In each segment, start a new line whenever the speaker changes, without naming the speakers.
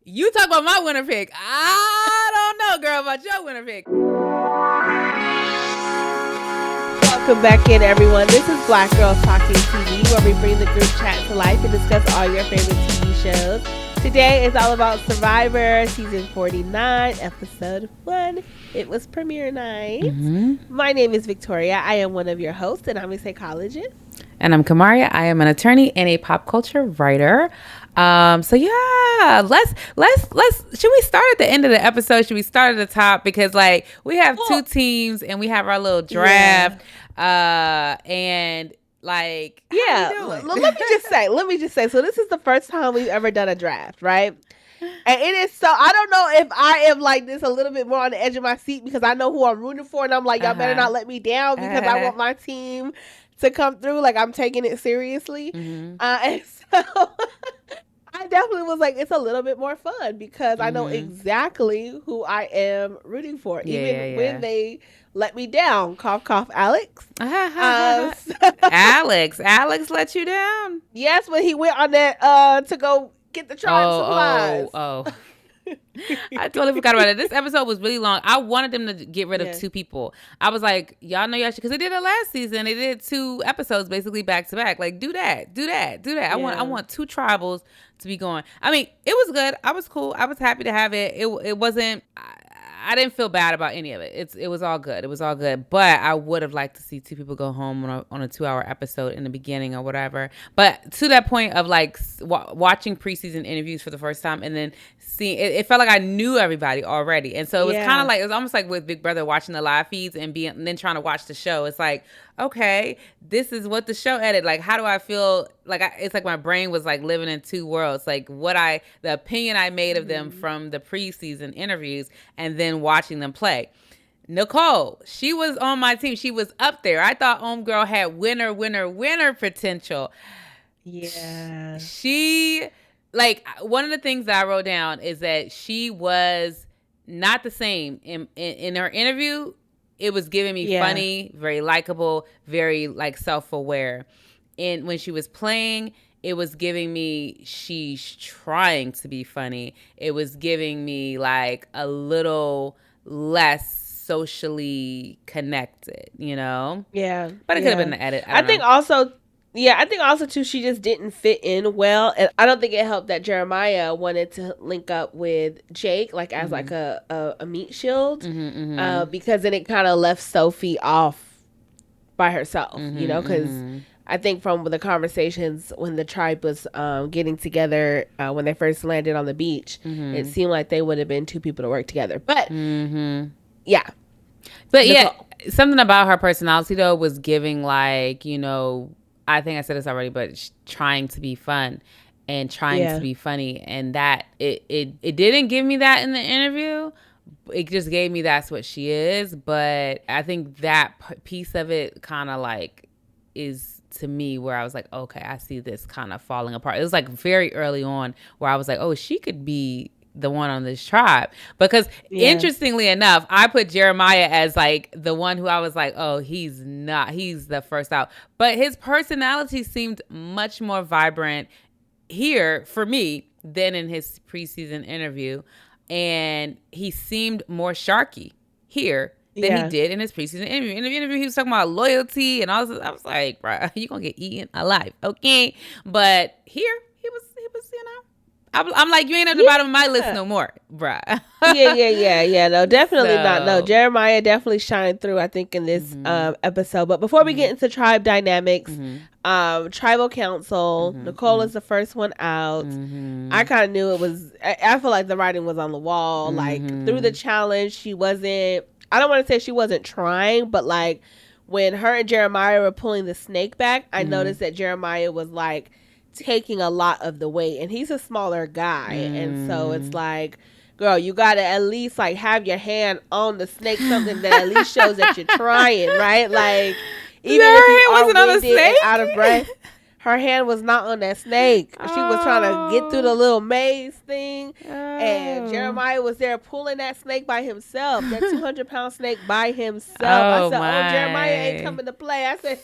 You talk about my winner pick. I don't know, girl, about your winner pick.
Welcome back in, everyone. This is Black Girls Talkin TV, where we bring the group chat to life and discuss all your favorite TV shows. Today is all about Survivor, season 49, episode 1. It was premiere night. My name is Victoria. I am one of your hosts, and I'm a psychologist.
And I'm Kamaria. I am an attorney and a pop culture writer. So yeah, let's should we start at the end of the episode? Should we start at the top? Because like we have two teams and we have our little draft. And like,
let me just say, so this is the first time we've ever done a draft, right? And it is so, I don't know if I am like this a little bit more on the edge of my seat because I know who I'm rooting for, and I'm like, y'all better not let me down because I want my team to come through. Like, I'm taking it seriously. And so I definitely was like, it's a little bit more fun because I know exactly who I am rooting for, even when they let me down. Cough, cough, Alex.
Alex let you down?
Yes, when he went on that to go get the tribe supplies.
I totally forgot about it. This episode was really long. I wanted them to get rid of two people. I was like, y'all know y'all should, because they did it last season. They did 2 episodes basically back to back. Like, do that. I want 2 tribals to be going. I mean, it was good. I was cool. I was happy to have it. It wasn't. I didn't feel bad about any of it. It was all good. But I would have liked to see 2 people go home on a 2-hour episode in the beginning or whatever. But to that point of like watching preseason interviews for the first time and then seeing it felt like I knew everybody already. And so it was kind of like, it was almost like with Big Brother watching the live feeds and then trying to watch the show. It's like, okay, this is what the show edited. Like, how do I feel? Like, it's like my brain was like living in 2 worlds. Like the opinion I made of them from the preseason interviews and then watching them play. Nicole, she was on my team. She was up there. I thought Homegirl had winner potential.
Yeah.
She, like, one of the things that I wrote down is that she was not the same in her interview. It was giving me funny, very likable, very like self-aware. And when she was playing, it was giving me she's trying to be funny. It was giving me like a little less socially connected, you know?
Yeah.
But it could have been the edit.
I think also too, she just didn't fit in well. And I don't think it helped that Jeremiah wanted to link up with Jake, like as like a meat shield, because then it kind of left Sophie off by herself, you know, because I think from the conversations when the tribe was getting together, when they first landed on the beach, it seemed like they would have been 2 people to work together. But yeah.
But Nicole. Yeah, something about her personality though was giving like, you know, I think I said this already, but trying to be fun and trying to be funny. And that it didn't give me that in the interview. It just gave me that's what she is. But I think that piece of it kind of like is to me where I was like, okay, I see this kind of falling apart. It was like very early on where I was like, oh, she could be the one on this tribe. Because interestingly enough, I put Jeremiah as like the one who I was like, oh, he's not, he's the first out. But his personality seemed much more vibrant here for me than in his preseason interview. And he seemed more sharky here than he did in his preseason interview. In the interview, he was talking about loyalty and all this. I was like, bro, you gonna get eaten alive, okay? But here, he was, you know, I'm like, you ain't at the bottom of my list no more, bruh.
Yeah. No, definitely not. No, Jeremiah definitely shined through, I think, in this episode. But before we get into tribe dynamics, tribal council, Nicole is the first one out. I kind of knew it was, I feel like the writing was on the wall. Like, through the challenge, she wasn't, I don't want to say she wasn't trying, but like, when her and Jeremiah were pulling the snake back, I noticed that Jeremiah was like, taking a lot of the weight, and he's a smaller guy, and so it's like, girl, you gotta at least like have your hand on the snake, something that at least shows that you're trying, right? Like, even if you wasn't on the snake, out of breath, her hand was not on that snake. She was trying to get through the little maze thing, and Jeremiah was there pulling that snake by himself, that 200-pound snake by himself. I said, oh, Jeremiah ain't coming to play. I said,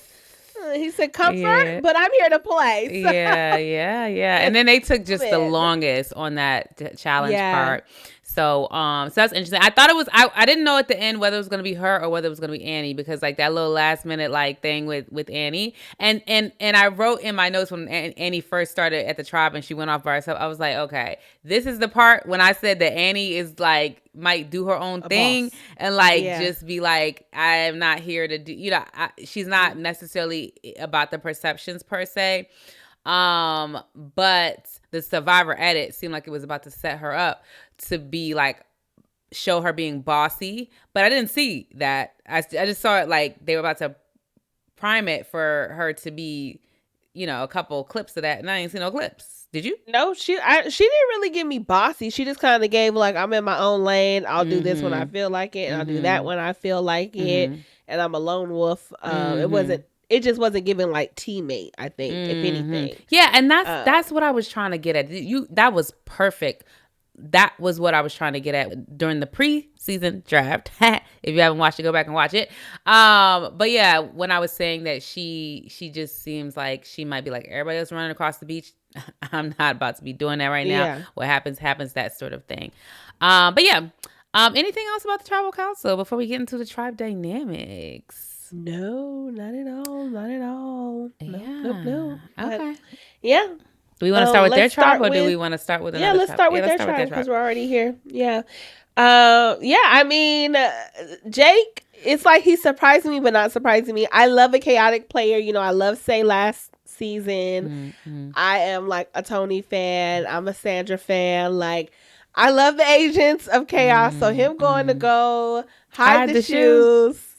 He said comfort, but I'm here to play.
So. Yeah. And then they took just the longest on that challenge part. So that's interesting. I thought it was I didn't know at the end whether it was gonna be her or whether it was gonna be Annie, because like that little last minute like thing with Annie. And I wrote in my notes when Annie first started at the tribe and she went off by herself, I was like, okay, this is the part when I said that Annie is like might do her own thing and like just be like, I am not here to do, she's not necessarily about the perceptions per se. But the Survivor edit seemed like it was about to set her up to be like, show her being bossy, but I didn't see that. I just saw it like they were about to prime it for her to be, a couple clips of that, and I ain't seen no clips. Did you?
No, she didn't really give me bossy. She just kind of gave like, I'm in my own lane. I'll do this when I feel like it, and I'll do that when I feel like it, and I'm a lone wolf. It just wasn't giving like teammate, I think, if anything.
Yeah, and that's what I was trying to get at. That was perfect. That was what I was trying to get at during the preseason draft. If you haven't watched it, go back and watch it. But yeah, when I was saying that she just seems like she might be like everybody else running across the beach. I'm not about to be doing that right now. What happens, that sort of thing. But yeah, anything else about the tribal council before we get into the tribe dynamics?
No, not at all. No.
Okay.
Yeah.
Do we want to start with their tribe, or do we want to start with another tribe?
Let's start with their tribe because we're already here. Yeah. I mean, Jake, it's like he's surprising me, but not surprising me. I love a chaotic player. I love Say last season. I am like a Tony fan. I'm a Sandra fan. Like, I love the agents of chaos. So him going to go hide the shoes.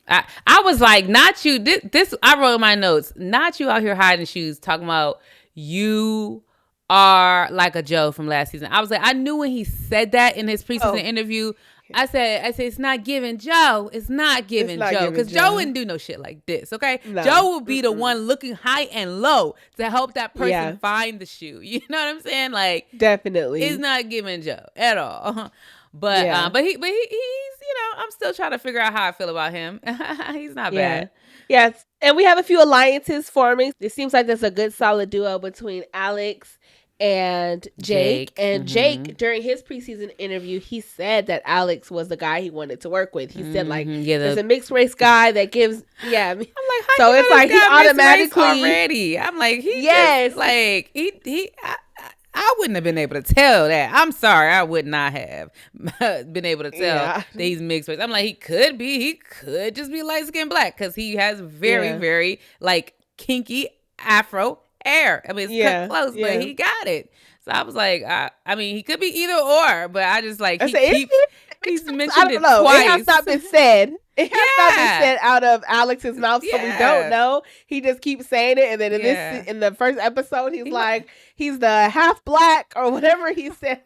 I was like, not you. This I wrote in my notes. Not you out here hiding shoes, talking about you are like a Joe from last season. I was like, I knew when he said that in his preseason interview. I said, it's not giving Joe. It's not giving Joe, because Joe wouldn't do no shit like this. Okay, no. Joe will be the one looking high and low to help that person find the shoe. You know what I'm saying? Like,
definitely,
it's not giving Joe at all. But he's I'm still trying to figure out how I feel about him. He's not bad.
Yes, and we have a few alliances forming. It seems like there's a good solid duo between Alex and Jake. And Jake, during his preseason interview, he said that Alex was the guy he wanted to work with. He said like, there's a mixed race guy that gives. Yeah, I'm like, so it's like he automatically
already. I'm like, I wouldn't have been able to tell that. I'm sorry, I would not have been able to tell that he's mixed race. I'm like, he could just be light skinned black, because he has very, very like kinky Afro hair. I mean, it's cut close, but he got it. So I was like, I mean, he could be either or, but I just like he's mentioned it twice.
It has not been said. It has not been said out of Alex's mouth, so we don't know. He just keeps saying it, and then in the first episode, he's like, he's the half black or whatever he said.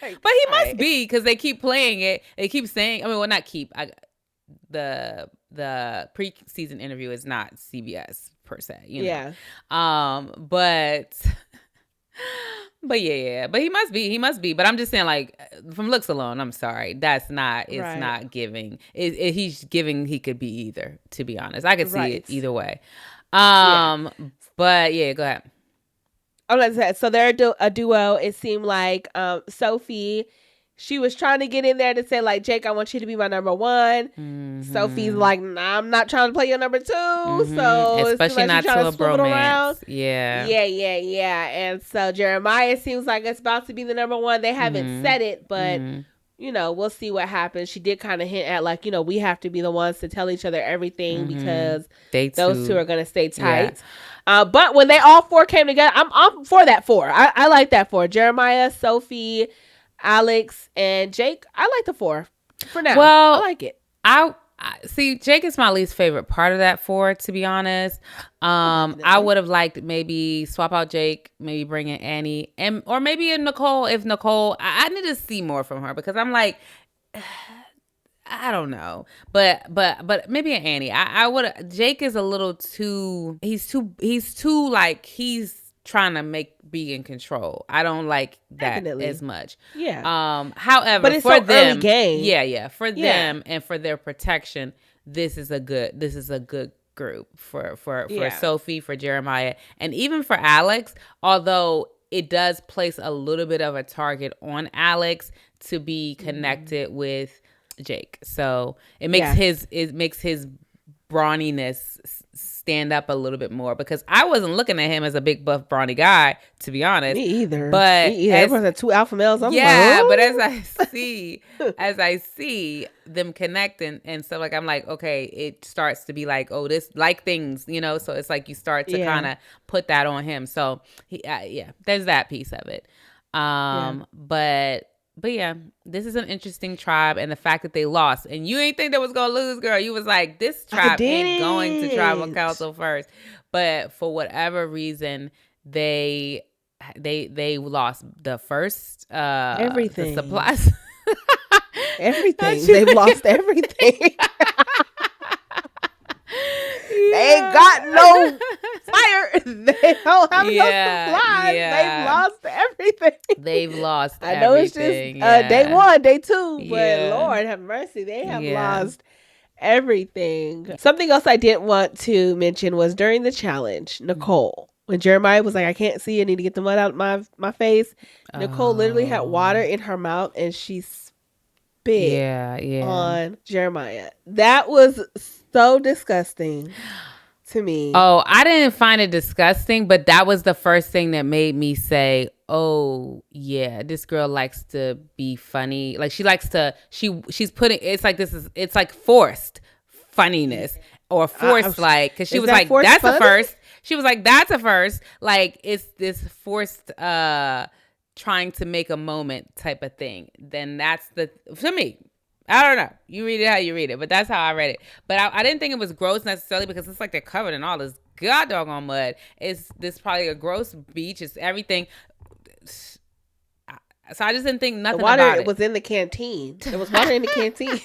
Like, but he must be, because they keep playing it. They keep saying, not keep. The preseason interview is not CBS per se, But yeah, but he must be. But I'm just saying, like, from looks alone, I'm sorry, it's not giving. He's giving. He could be either. To be honest, I could see it either way. But yeah, go ahead.
Oh, let's say so. They're a duo. It seemed like Sophie. She was trying to get in there to say, like, Jake, I want you to be my number one. Sophie's like, nah, I'm not trying to play your number two. So
especially not to a bromance.
Yeah. And so Jeremiah seems like it's about to be the number one. They haven't said it, but we'll see what happens. She did kind of hint at, like, we have to be the ones to tell each other everything because those two are going to stay tight. But when they all four came together, I'm for that four. I like that four. Jeremiah, Sophie, Alex, and Jake. I like the four for now.
Well,
I like it.
I see. Jake is my least favorite part of that four, to be honest. I would have liked maybe swap out Jake, maybe bring in Annie, or maybe in Nicole. If Nicole, I need to see more from her, because I'm like, I don't know, but maybe an Annie. I would. Jake is a little too. He's too like he's trying to be in control. I don't like that as much.
Yeah.
However,
but it's
for
so
them,
early game.
Yeah. For them and for their protection, this is a good group for Sophie, for Jeremiah, and even for Alex, although it does place a little bit of a target on Alex to be connected with Jake. So it makes his brawniness stand up a little bit more, because I wasn't looking at him as a big buff brawny guy, to be honest.
Me either.
But
everyone's at 2 alpha males. I'm
like,
oh.
But as I see them connecting and stuff, like, I'm like, okay, it starts to be like, oh, this like things, so it's like you start to kind of put that on him. So there's that piece of it. But yeah, this is an interesting tribe, and the fact that they lost, and you ain't think they was gonna lose, girl. You was like, this tribe ain't going to tribal council first, but for whatever reason, they lost the first
everything,
the supplies,
everything. They've lost everything. They ain't got no fire. They don't have no supplies. They've lost everything.
They've lost
I know
everything.
It's just day 1, day 2, but Lord have mercy, they have lost everything. Something else I didn't want to mention was during the challenge, Nicole, when Jeremiah was like, I can't see, I need to get the mud out of my face. Nicole literally had water in her mouth, and she spit on Jeremiah. That was so disgusting to me.
Oh, I didn't find it disgusting, but that was the first thing that made me say, oh yeah, this girl likes to be funny. Like, she likes to, she's putting, it's like forced funniness, or forced, like, because she was like, that's a first. She was like, that's a first. Like, it's this forced trying to make a moment type of thing. Then that's to me, I don't know. You read it how you read it, but that's how I read it. But I didn't think it was gross necessarily, because it's like they're covered in all this god doggone mud. It's this probably a gross beach. It's everything. So I just didn't think nothing about it.
The water was in the canteen. There was water in the canteen.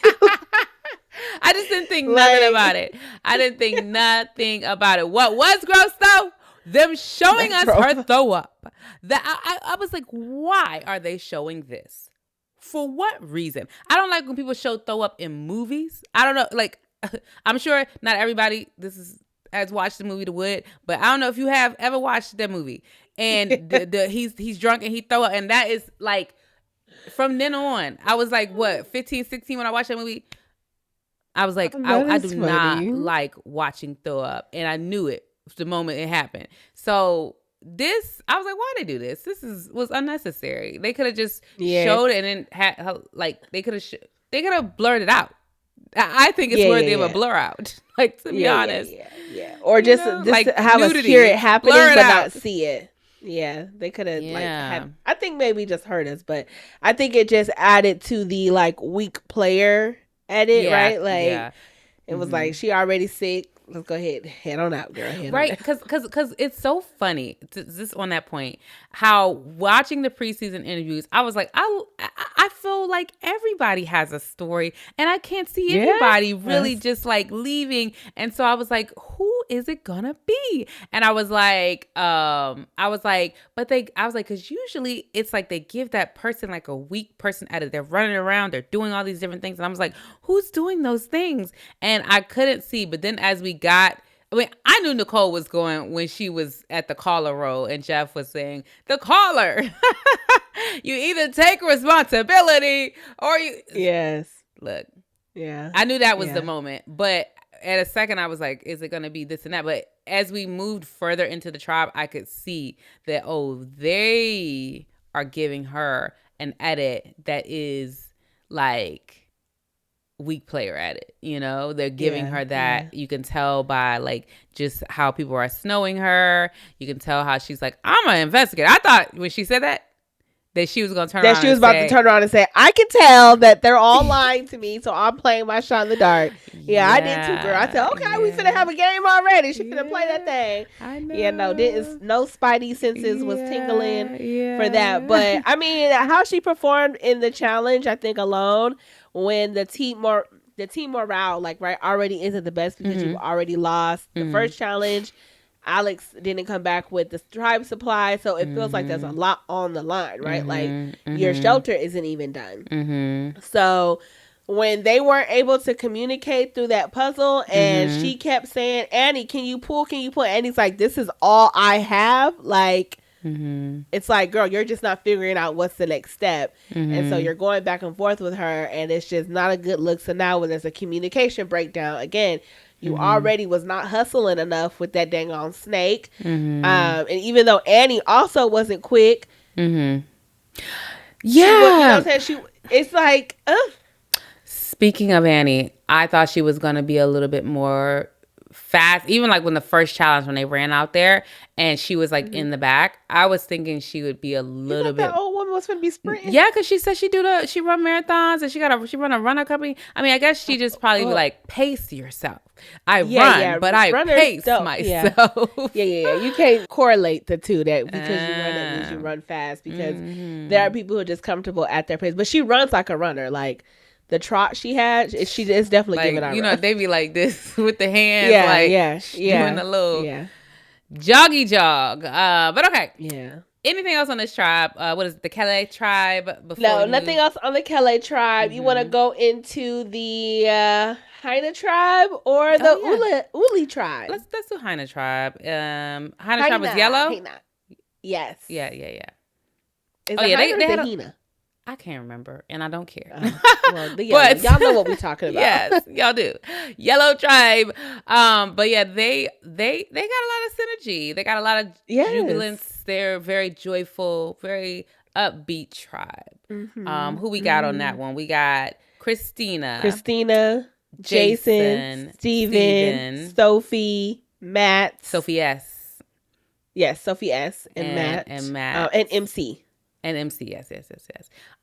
I just didn't think nothing about it. I didn't think nothing about it. What was gross though? Them showing us her throw up. I was like, why are they showing this? For what reason? I don't like when people show throw up in movies. I don't know. Like, I'm sure not everybody has watched the movie The Wood, but I don't know if you have ever watched that movie. And he's drunk and he throw up, and that is like, from then on, I was like, what, 15, 16 when I watched that movie? I was like, I do not like watching throw up, and I knew it the moment it happened. So this, I was like, why they do this? This was unnecessary. They could have just showed it, and then had, like, they could have blurred it out. I think it's worthy of a blur out. Like, to be honest.
Yeah. Or just like, have nudity, us hear it happening but not see it. Yeah, they could have I think maybe just hurt us, but I think it just added to the like weak player edit, right? Like it was like, she already sick. Let's go ahead, head on out, girl.
Right, because it's so funny, just on that point, how watching the preseason interviews, I was like, I feel like everybody has a story, and I can't see anybody really just like leaving. And so I was like, who is it gonna be? And I was like, because usually it's like they give that person like a weak person edit. They're running around, they're doing all these different things, and I was like, who's doing those things? And I couldn't see. But then as we I knew Nicole was going when she was at the caller role, and Jeff was saying, the caller, you either take responsibility or you.
Yes.
Look.
Yeah.
I knew that was the moment, but at a second I was like, is it going to be this and that? But as we moved further into the tribe, I could see that, they are giving her an edit that is like weak player at it, they're giving her that. You can tell by like just how people are snowing her. You can tell how she's like, I'm gonna investigate. I thought when she said that she was gonna turn around, that she was about to
turn around and say, I can tell that they're all lying to me, so I'm playing my shot in the dark. I did too, girl. I said, okay, we finna have a game already. She finna play that thing.
I know.
Yeah, no spidey senses was tingling for that. But I mean, how she performed in the challenge, I think alone, when the team morale, like, right, already isn't the best because you've already lost the first challenge. Alex didn't come back with the tribe supply, so it feels like there's a lot on the line, right? Like, your shelter isn't even done. So when they weren't able to communicate through that puzzle, and she kept saying, Annie, can you pull? Annie's like, this is all I have. Like, it's like, girl, you're just not figuring out what's the next step. And so you're going back and forth with her, and it's just not a good look. So now when there's a communication breakdown, again, you already was not hustling enough with that dang on snake. And even though Annie also wasn't quick. Yeah. You know what I'm saying? It's like,
Speaking of Annie, I thought she was going to be a little bit more fast. Even like when the first challenge, when they ran out there and she was like in the back, I was thinking she would be a little bit.
That old woman was going to be sprinting.
Yeah, because she said she run marathons and she run a runner company. I mean, I guess she just probably be like, pace yourself. I run, but I pace myself.
Yeah. You can't correlate the two, that because you run, that means you run fast, because there are people who are just comfortable at their pace. But she runs like a runner. Like, the trot she had, she is definitely
like,
giving out.
You know, they be like this with the hands, doing a little joggy jog. But okay.
Yeah.
Anything else on this tribe? What is it, the Kelly tribe?
Nothing else on the Kelly tribe. You want to go into the Haina tribe or the Uli tribe?
Let's do Haina tribe. Haina tribe is yellow?
Haina. Yes.
Yeah.
Is
they had
Hina?
I can't remember, and I don't care.
Well, but y'all know what we're talking about.
Yes, y'all do. Yellow tribe. But yeah, they got a lot of synergy. They got a lot of jubilance. They're very joyful, very upbeat tribe. Who we got on that one? We got Christina,
Jason, Steven, Sophie, Matt,
Sophie S.
Yes, Sophie S. and Matt. And MC.
And MC, yes.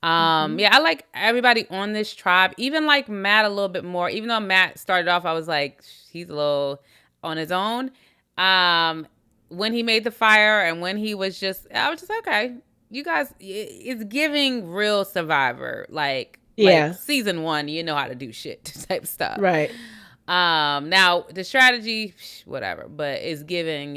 Yeah, I like everybody on this tribe. Even like Matt a little bit more. Even though Matt started off, I was like, he's a little on his own. When he made the fire and when he was I was just like, okay, you guys, it's giving real Survivor. Like season 1, you know how to do shit type stuff.
Right.
Now the strategy, whatever, but it's giving,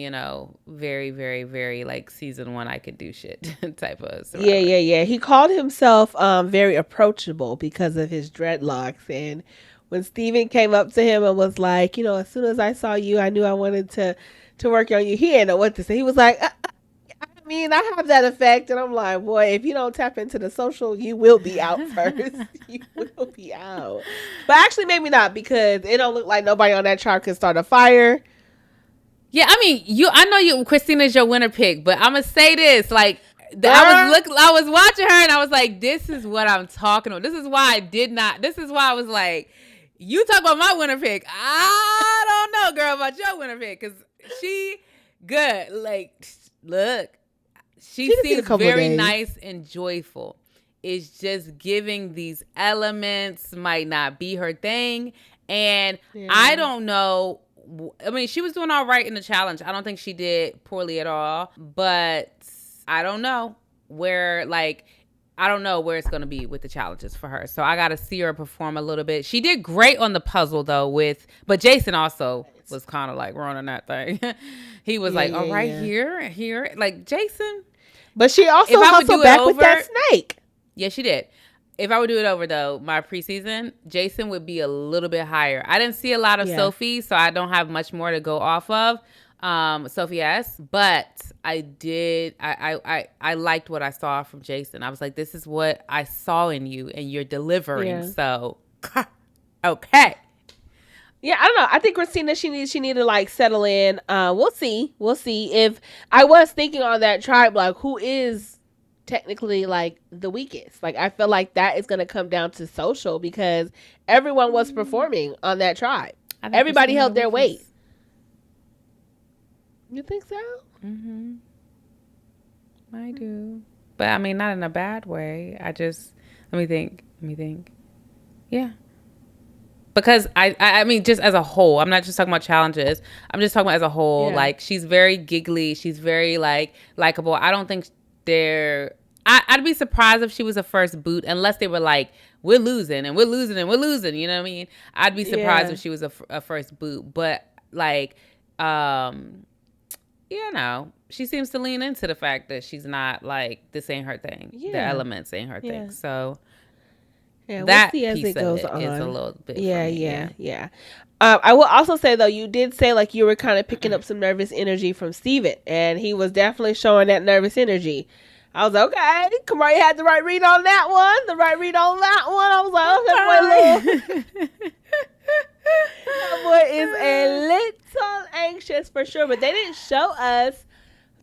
very, very, very like season 1, I could do shit type of Survivor.
Yeah. He called himself very approachable because of his dreadlocks. And when Steven came up to him and was like, as soon as I saw you, I knew I wanted to work on you. He didn't know what to say. He was like, I have that effect. And I'm like, boy, if you don't tap into the social, you will be out first. You will be out. But actually, maybe not, because it don't look like nobody on that tribe can start a fire.
Yeah, I mean, I know Christina's your winner pick, but I'm going to say this. Like, I was watching her and I was like, this is what I'm talking about. This is why I was like, you talk about my winner pick. I don't know, girl, about your winner pick, because she good. Like, look. She seems very nice and joyful. It's just giving these elements might not be her thing. And I don't know. I mean, she was doing all right in the challenge. I don't think she did poorly at all. But I don't know where it's going to be with the challenges for her. So I got to see her perform a little bit. She did great on the puzzle, though, but Jason also was kind of like running that thing. He was here. Like, Jason.
But she also hustled back with that snake.
Yeah, she did. If I would do it over, though, my preseason, Jason would be a little bit higher. I didn't see a lot of Sophie, so I don't have much more to go off of. Sophie S. But I did. I liked what I saw from Jason. I was like, this is what I saw in you, and you're delivering. Yeah. So, okay.
Yeah, I don't know. I think Christina, she need to like settle in. We'll see. If I was thinking on that tribe, like, who is technically like the weakest? Like, I feel like that is going to come down to social, because everyone was performing on that tribe. Everybody held their weight. You think so?
Mm-hmm. I do. But I mean, not in a bad way. Let me think. Yeah. Because I mean, just as a whole, I'm not just talking about challenges. I'm just talking about as a whole. Yeah. Like, she's very giggly. She's very likable. I don't think I'd be surprised if she was a first boot, unless they were like, we're losing and we're losing and we're losing. You know what I mean? I'd be surprised if she was a first boot. But like, she seems to lean into the fact that she's not like, this ain't her thing. Yeah. The elements ain't her thing. So.
Yeah, we'll
that
see as
piece
it goes
of it is a
on.
little bit
Yeah,
for me.
yeah. I will also say though, you did say like you were kind of picking up some nervous energy from Steven, and he was definitely showing that nervous energy. I was like, okay, Kamari had the right read on that one. The right read on that one. I was like, oh, that boy that boy is a little anxious for sure. But they didn't show us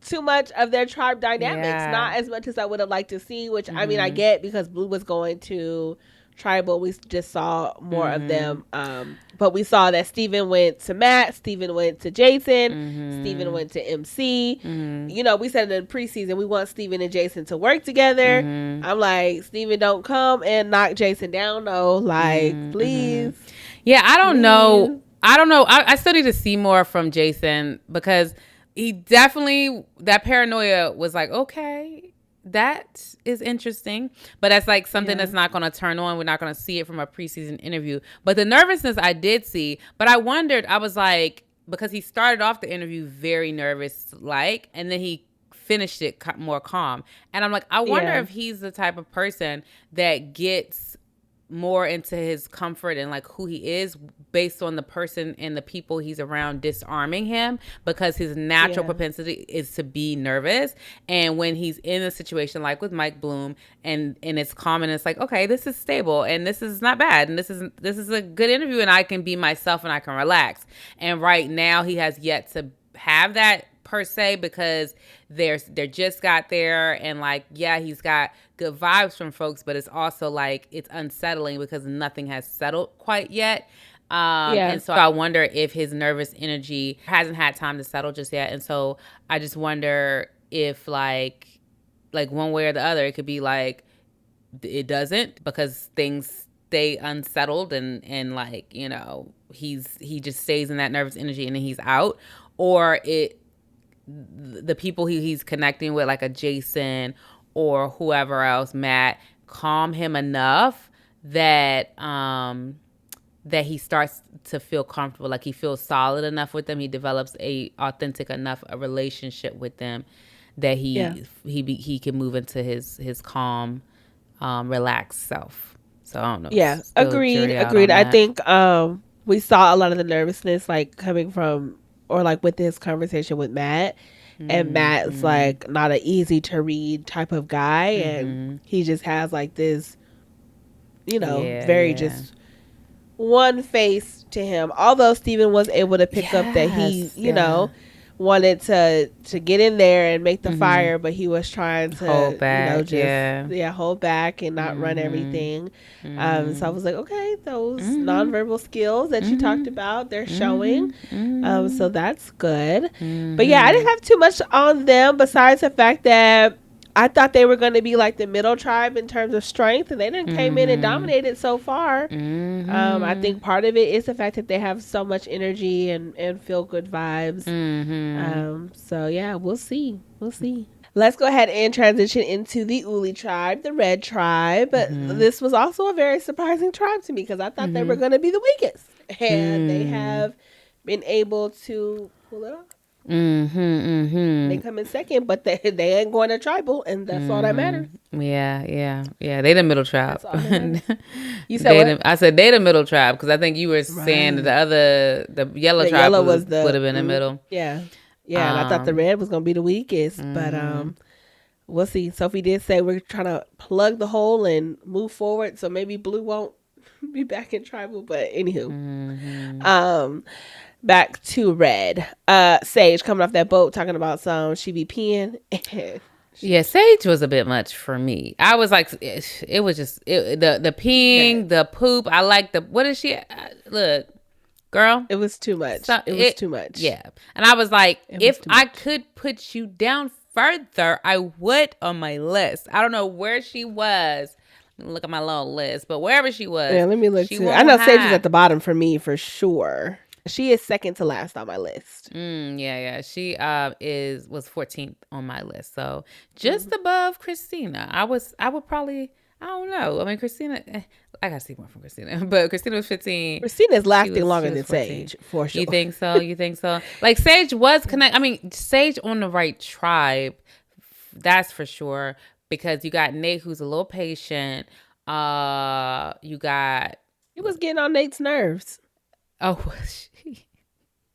too much of their tribe dynamics. Not as much as I would have liked to see, which I mean I get because Blue was going to tribal. We just saw more of them. But we saw that Steven went to Matt, Steven went to Jason, Steven went to MC. You know, we said in the preseason we want Steven and Jason to work together. I'm like, Steven, don't come and knock Jason down though. Like, please.
Yeah, I don't know. I still need to see more from Jason because he definitely, that paranoia was like, okay, that is interesting. But that's like something that's not going to turn on. We're not going to see it from a preseason interview. But the nervousness I did see. But I wondered, I was like, because he started off the interview very nervous, like, and then he finished it more calm. And I'm like, I wonder if he's the type of person that gets more into his comfort and like who he is based on the person and the people he's around disarming him, because his natural propensity is to be nervous. And when he's in a situation like with Mike Bloom and it's calm and it's like, okay, this is stable and this is not bad and this is a good interview and I can be myself and I can relax. And right now he has yet to have that per se, because they're just got there and like, yeah, he's got good vibes from folks, but it's also like it's unsettling because nothing has settled quite yet. And so I wonder if his nervous energy hasn't had time to settle just yet. And so I just wonder if like one way or the other, it could be like it doesn't, because things stay unsettled and like, you know, he just stays in that nervous energy and then he's out, or the people he's connecting with, like a Jason or whoever else, Matt, calm him enough that that he starts to feel comfortable, like he feels solid enough with them. He develops a authentic enough a relationship with them that he can move into his calm, relaxed self. So I don't know.
Yeah, agreed. I think we saw a lot of the nervousness like coming from, or like with this conversation with Matt, and Matt's like not an easy to read type of guy, and he just has like this, you know, just one face to him. Although Steven was able to pick up that he, you know, wanted to get in there and make the fire, but he was trying to hold back, you know, just hold back and not run everything. So I was like, okay, those nonverbal skills that you talked about, they're showing. So that's good. But yeah, I didn't have too much on them besides the fact that I thought they were going to be like the middle tribe in terms of strength, and they didn't came in and dominated so far. I think part of it is the fact that they have so much energy and feel good vibes. So yeah, we'll see. Let's go ahead and transition into the Uli tribe, the red tribe. This was also a very surprising tribe to me because I thought they were going to be the weakest, and they have been able to pull it off. They come in second, but they ain't going to tribal, and that's all that matters.
Yeah. They the middle tribe.
You said what?
I said they the middle tribe because I think you were saying the yellow tribe would have been the middle.
Yeah, and I thought the red was gonna be the weakest, but we'll see. Sophie did say we're trying to plug the hole and move forward, so maybe Blue won't be back in tribal. But anywho, back to red. Sage coming off that boat talking about she be peeing.
Yeah, Sage was a bit much for me. I was like, it was just the peeing, the poop. I like what is she? Look, girl,
it was too much. It was too much.
Yeah, and I was like, if I could put you down further, I would on my list. I don't know where she was. Look at my little list, but wherever she was,
yeah, let me look too. I know Sage is at the bottom for me for sure. She is second to last on my list.
Yeah. She was 14th on my list, so just above Christina. I would probably, I don't know. I mean, Christina, I gotta see more from Christina, but Christina was 15.
Christina's lasting longer than 14. Sage, for sure.
You think so? Like Sage was connect. I mean, Sage on the right tribe, that's for sure. Because you got Nate, who's a little patient. You got.
He was getting on Nate's nerves.
Oh,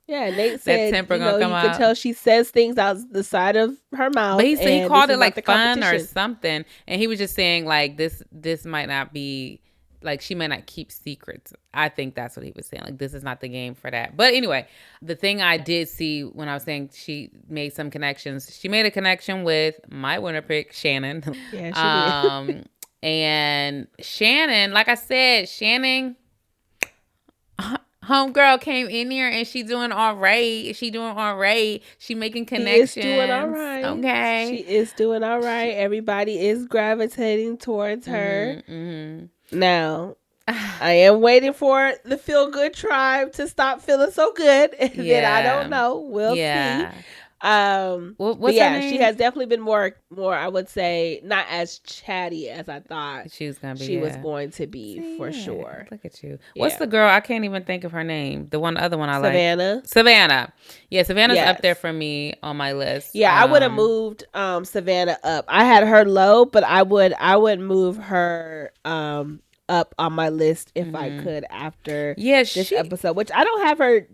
yeah, Nate said,
that temper gonna come
you
out.
could tell she says things out the side of her mouth.
But he called it like fun or something, and he was just saying like this might not be like she might not keep secrets. I think that's what he was saying. Like this is not the game for that. But anyway, the thing I did see when I was saying she made some connections, she made a connection with my winner pick, Shannon.
Yeah, she did.
And Shannon, like I said, homegirl came in here and she doing all right. She making connections.
She is doing all right.
Okay.
She is doing all right. Everybody is gravitating towards her. Mm-hmm. Now, I am waiting for the Feel Good Tribe to stop feeling so good. Then I don't know. We'll see. What's her name? She has definitely been more I would say, not as chatty as I thought
she was going to be
for sure.
Look at you. What's the girl? I can't even think of her name. The other one I like. Savannah. Yeah, Savannah's up there for me on my list.
Yeah, I would have moved Savannah up. I had her low, but I would move her up on my list if I could after this episode, which I don't have her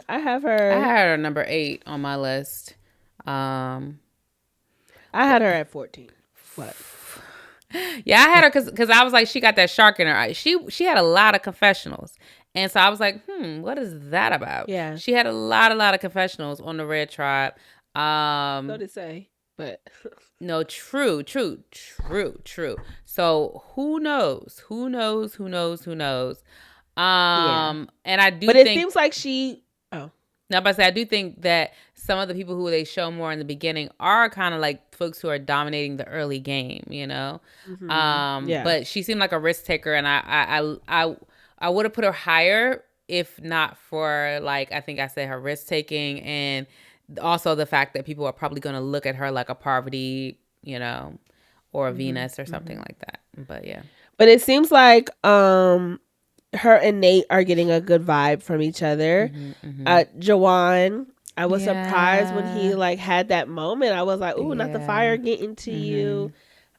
I had her
number 8 on my list.
I had her at 14. What?
Yeah, I had her because I was like, she got that shark in her eye. She had a lot of confessionals, and so I was like, what is that about?
Yeah,
she had a lot of confessionals on the Red Tribe.
So to say, but
no, true. So who knows? And I do.
But it seems like she. Oh.
Now, but I do think that some of the people who they show more in the beginning are kind of like folks who are dominating the early game, you know. Mm-hmm. But she seemed like a risk taker, and I would have put her higher if not for like I think I said her risk taking and also the fact that people are probably going to look at her like a Parvati, you know, or a Venus or something like that. But yeah.
But it seems like her and Nate are getting a good vibe from each other. Jawan, I was surprised when he like had that moment. I was like, ooh, not the fire getting to you.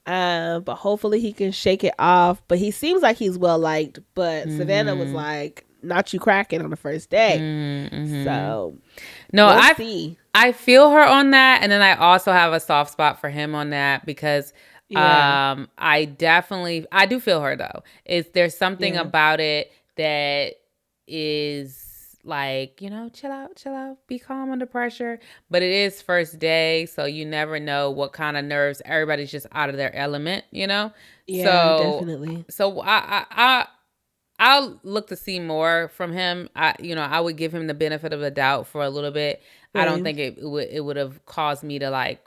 But hopefully he can shake it off. But he seems like he's well liked. But Savannah was like, not you cracking on the first day. So
no, I feel her on that, and then I also have a soft spot for him on that because I do feel her though. There's something about it that is like, you know, chill out, be calm under pressure. But it is first day, so you never know what kind of nerves. Everybody's just out of their element, you know.
Yeah,
so,
definitely.
So I'll look to see more from him. I would give him the benefit of the doubt for a little bit. I don't think it would have caused me to like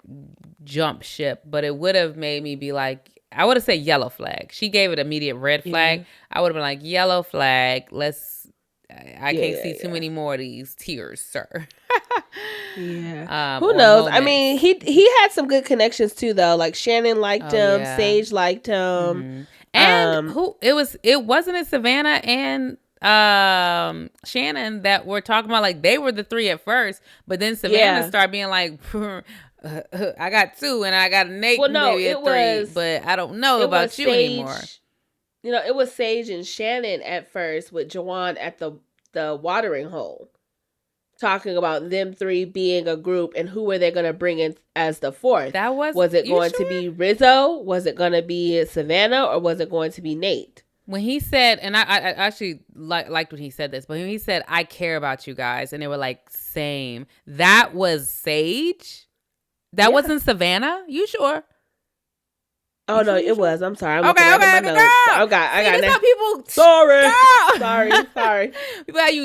jump ship, but it would have made me be like, I would have said yellow flag. She gave it immediate red flag. I would have been like, yellow flag. I can't see too many more of these tears, sir.
Who knows?
Moments.
I mean, he had some good connections too, though. Like Shannon liked him, Sage liked him.
And it wasn't Savannah and Shannon that were talking about, like they were the 3 at first, but then Savannah started being like, I got 2 and I got Nate maybe at 3, but I don't know about you anymore.
You know, it was Sage and Shannon at first with Jawan at the watering hole, talking about them 3 being a group and who were they going to bring in as the 4th. Was it going to be Rizzo? Was it going to be Savannah? Or was it going to be Nate?
When he said, and I actually liked when he said this, but when he said, I care about you guys, and they were like, same. That was Sage? That wasn't Savannah? You sure?
Oh, no, it was. I'm sorry. I'm
okay.
I got
that's how people...
Sorry.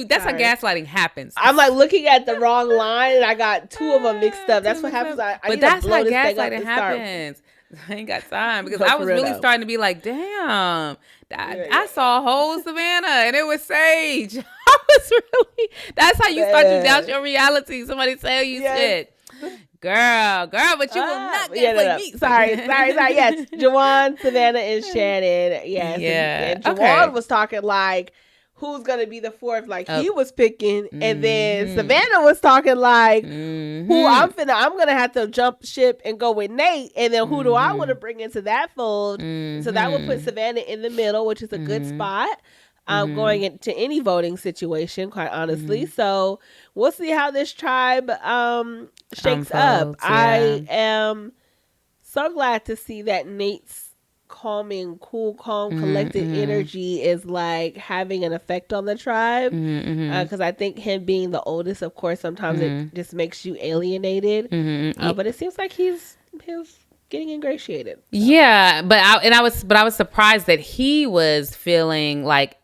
That's how gaslighting happens.
I'm like looking at the wrong line, and I got 2 of them mixed up. That's what happens.
But that's how gaslighting happens. I ain't got time because I was really starting to be like, damn, I saw a whole Savannah and it was Sage. That's how you start to doubt your reality. Somebody tell you shit. Girl, but you will not get me.
Sorry. Yes, Jawan, Savannah, and Shannon. Yes. Yeah. And Jawan was talking like, who's gonna be the fourth, like he was picking, and then Savannah was talking like, who I'm gonna have to jump ship and go with Nate, and then who do I want to bring into that fold? So that would put Savannah in the middle, which is a good spot. Going into any voting situation, quite honestly. So we'll see how this tribe shakes up. Yeah. I am so glad to see that Nate's calming, cool, calm, collected energy is like having an effect on the tribe. Because I think him being the oldest, of course, sometimes it just makes you alienated. But it seems like he's getting ingratiated. So.
Yeah, but I was surprised that he was feeling like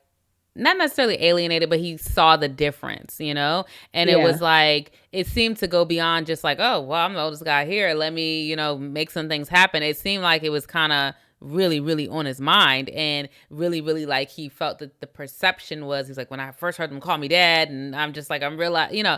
not necessarily alienated, but he saw the difference, you know? And it was like, it seemed to go beyond just like, oh, well, I'm the oldest guy here. Let me, you know, make some things happen. It seemed like it was kind of really, really on his mind, and really, really like he felt that the perception was, he's like, when I first heard them call me dad, and I'm just like, I'm real, you know,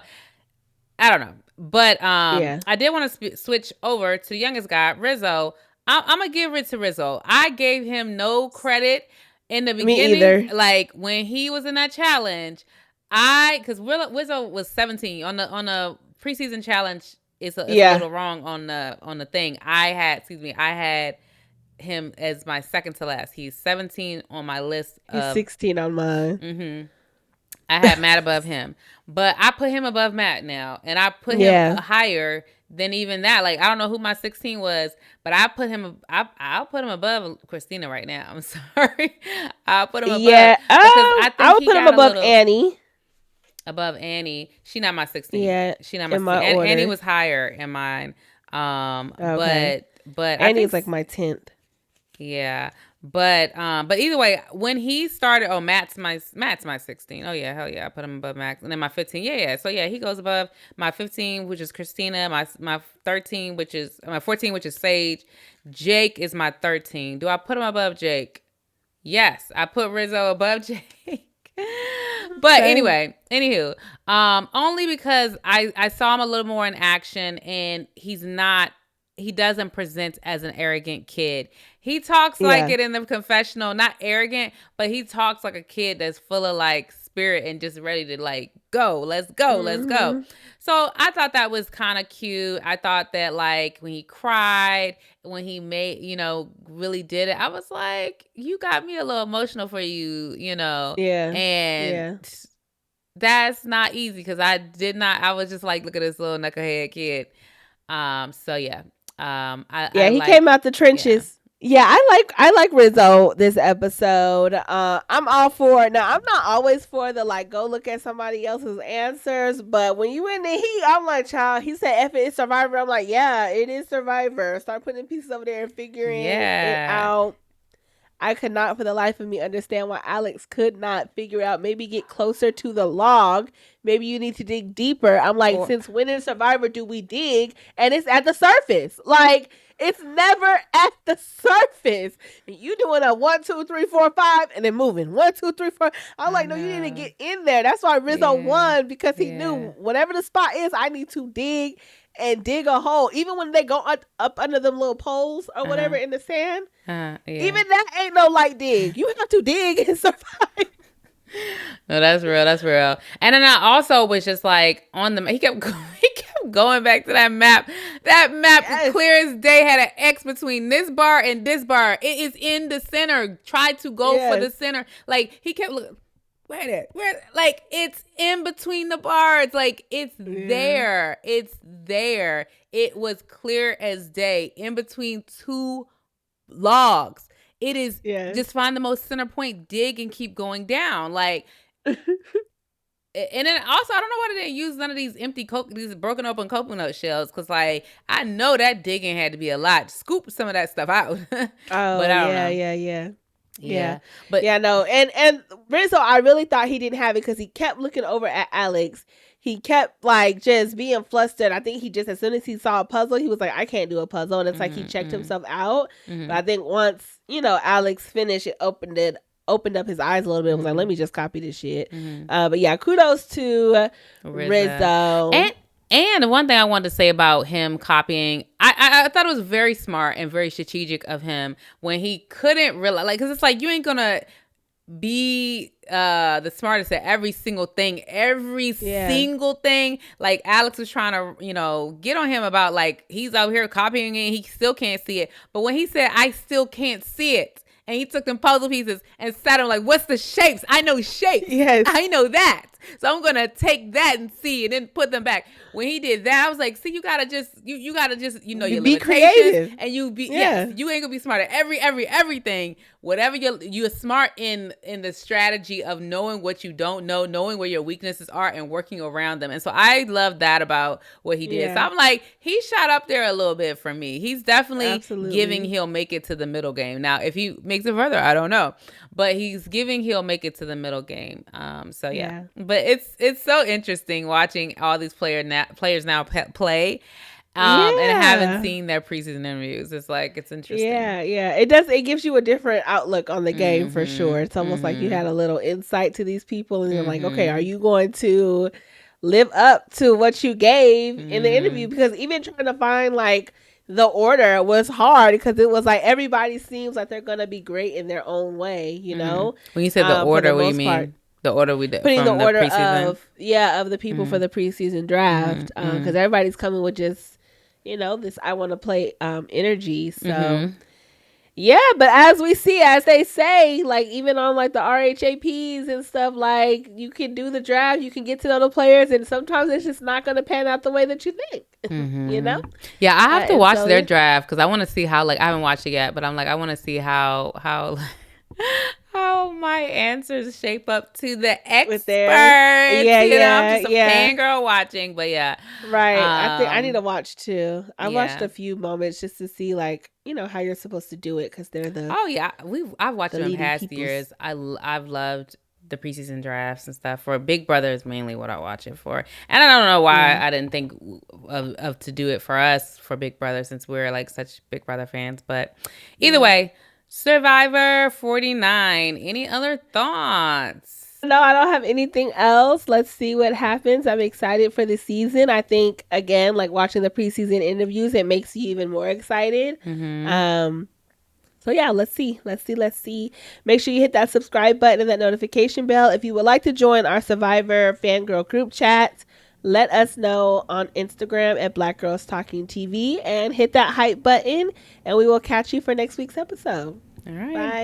I don't know. But I did want to switch over to the youngest guy, Rizzo. I'm going to give it to Rizzo. I gave him no credit in the beginning. Me either. Like when he was in that challenge, because Rizzo was 17 on the preseason challenge. It's a little wrong on the thing. I had him as my second to last. He's 17 on my list.
He's 16 on mine.
I had Matt above him, but I put him above Matt now, and I put him higher than even that. Like I don't know who my 16 was, but I put him. I'll put him above Christina right now. I'm sorry. I'll put him above. Yeah,
I would put him above Annie.
Above Annie. She not my 16.
Yeah,
she not my 16. Annie was higher in mine. Okay. But
Annie's like my 10th.
Yeah. But either way, when he started, Matt's my 16. Oh yeah, hell yeah, I put him above Max, and then my 15, yeah. So yeah, he goes above my 15, which is Christina, my 13, which is my 14, which is Sage. Jake is my 13. Do I put him above Jake? Yes, I put Rizzo above Jake. But anyway, anywho, only because I saw him a little more in action, and he doesn't present as an arrogant kid. He talks like it in the confessional, not arrogant, but he talks like a kid that's full of like spirit and just ready to like go. Let's go. Let's go. So I thought that was kind of cute. I thought that like when he cried, when he made, you know, really did it, I was like, you got me a little emotional for you, you know?
Yeah.
And that's not easy because I was just like, look at this little knucklehead kid. So yeah.
He came out the trenches. Yeah, I like Rizzo this episode. I'm all for it. Now, I'm not always for the like go look at somebody else's answers, but when you in the heat, I'm like, child, he said F it, it's Survivor. I'm like, yeah, it is Survivor. Start putting pieces over there and figuring it out. I could not for the life of me understand why Alex could not figure out, maybe get closer to the log. Maybe you need to dig deeper. I'm like, since when in Survivor do we dig? And it's at the surface. Like, it's never at the surface. You doing a 1, 2, 3, 4, 5, and then moving 1, 2, 3, 4. I'm like, no, you need to get in there. That's why Rizzo won, because he knew whatever the spot is, I need to dig a hole. Even when they go up under them little poles or whatever in the sand, even that ain't no light dig. You have to dig and survive.
No, that's real. And then I also was just like on the, he kept going back to that map. That map, clear as day, had an X between this bar and this bar. It is in the center. Try to go for the center. Like he kept looking. Where? Like it's in between the bars. Like it's there. It's there. It was clear as day in between two logs. It is just find the most center point, dig, and keep going down. Like, and then also I don't know why they didn't use none of these these broken open coconut shells, because like I know that digging had to be a lot. Scoop some of that stuff out. But I don't know.
Yeah. But no. And Rizzo, I really thought he didn't have it because he kept looking over at Alex. He kept like just being flustered. I think he just, as soon as he saw a puzzle, he was like, I can't do a puzzle. And it's like he checked himself out. But I think once, you know, Alex finished, it opened up his eyes a little bit. It was like, let me just copy this shit. But yeah, kudos to Rizzo.
And one thing I wanted to say about him copying, I thought it was very smart and very strategic of him when he couldn't realize, like, because it's like, you ain't gonna, be the smartest at every single thing. Single thing. Like Alex was trying to, get on him about like he's out here copying it, he still can't see it. But when he said I still can't see it, and he took them puzzle pieces and sat on like, what's the shapes? I know shapes.
Yes.
I know that. So I'm gonna take that and see, and then put them back. When he did that, I was like, see, you gotta just, you gotta just, your
be
limitations,
creative,
and you be, yes, you ain't gonna be smart at everything. Whatever you're smart in the strategy of knowing what you don't know, knowing where your weaknesses are, and working around them. And so I love that about what he did. Yeah. So I'm like, he shot up there a little bit for me. He's definitely giving he'll make it to the middle game. Now, if he makes it further, I don't know, but he's giving he'll make it to the middle game. So yeah. But it's so interesting watching all these players now play. And haven't seen their preseason interviews. It's like, it's interesting.
Yeah. It gives you a different outlook on the game for sure. It's almost like you had a little insight to these people, and you're like, okay, are you going to live up to what you gave in the interview? Because even trying to find like the order was hard, because it was like everybody seems like they're gonna be great in their own way,
When you said the order, what do you mean? The order we did,
putting the order of the people for the preseason draft, because everybody's coming with just this I want to play energy. So but as we see, as they say, like even on like the RHAPs and stuff, like you can do the draft, you can get to know the players, and sometimes it's just not going to pan out the way that you think.
Yeah, I have to watch their draft, because I want to see how, like, I haven't watched it yet, but I'm like, I want to see how my answers shape up to the experts. I'm just a fangirl watching, but
right. I think I need to watch too. I watched a few moments just to see like how you're supposed to do it, because they're the
I've watched them in past years. I've loved the preseason drafts and stuff. For Big Brother is mainly what I watch it for, and I don't know why I didn't think of to do it for us for Big Brother, since we're like such Big Brother fans. But either way. Survivor 49. Any other thoughts?
No, I don't have anything else. Let's see what happens. I'm excited for the season. I think, again, like watching the preseason interviews, it makes you even more excited. So yeah, let's see. Make sure you hit that subscribe button and that notification bell. If you would like to join our Survivor fangirl group chat, let us know on Instagram at Black Girls Talkin TV, and hit that hype button, and we will catch you for next week's episode.
All right. Bye.